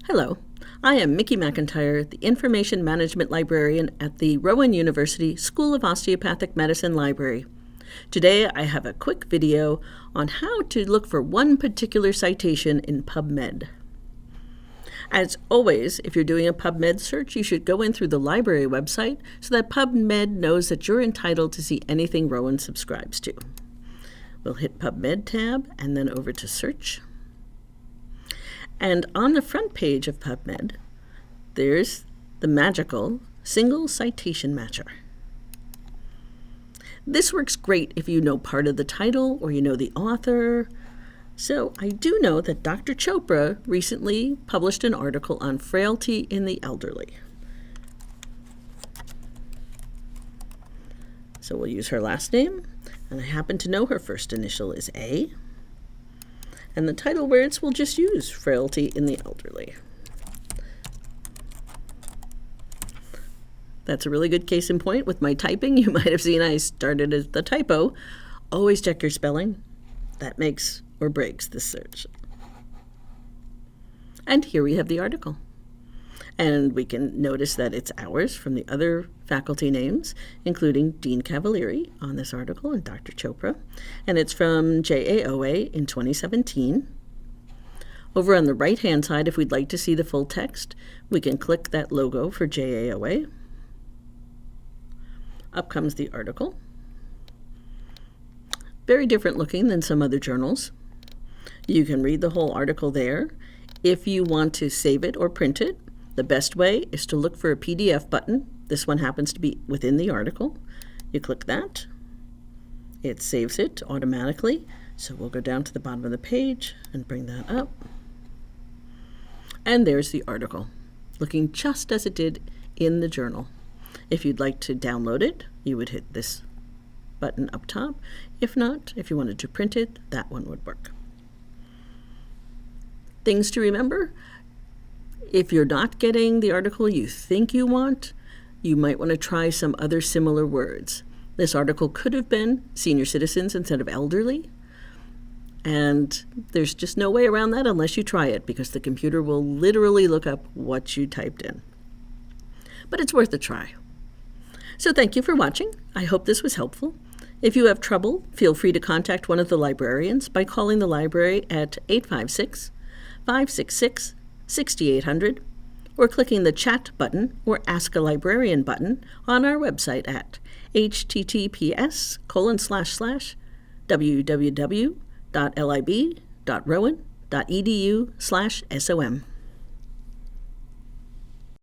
Hello, I am Mickey McIntyre, the Information Management Librarian at the Rowan University School of Osteopathic Medicine Library. Today I have a quick video on how to look for one particular citation in PubMed. As always, if you're doing a PubMed search, you should go in through the library website so that PubMed knows that you're entitled to see anything Rowan subscribes to. We'll hit PubMed tab and then over to search. And on the front page of PubMed, there's the magical single citation matcher. This works great if you know part of the title or you know the author. So I do know that Dr. Chopra recently published an article on frailty in the elderly. So we'll use her last name, and I happen to know her first initial is A. And the title words we'll just use frailty in the elderly. That's a really good case in point with my typing. You might have seen I started as the typo. Always check your spelling. That makes or breaks this search. And here we have the article. And we can notice that it's ours from the other faculty names, including Dean Cavalieri on this article and Dr. Chopra. And it's from JAOA in 2017. Over on the right-hand side, if we'd like to see the full text, we can click that logo for JAOA. Up comes the article. Very different looking than some other journals. You can read the whole article there. If you want to save it or print it, the best way is to look for a PDF button. This one happens to be within the article. You click that. It saves it automatically. So we'll go down to the bottom of the page and bring that up. And there's the article, looking just as it did in the journal. If you'd like to download it, you would hit this button up top. If not, if you wanted to print it, that one would work. Things to remember: if you're not getting the article you think you want, you might want to try some other similar words. This article could have been senior citizens instead of elderly, and there's just no way around that unless you try it, because the computer will literally look up what you typed in. But it's worth a try. So thank you for watching. I hope this was helpful. If you have trouble, feel free to contact one of the librarians by calling the library at 856-566-6800 or clicking the chat button or ask a librarian button on our website at https://www.lib.rowan.edu/som.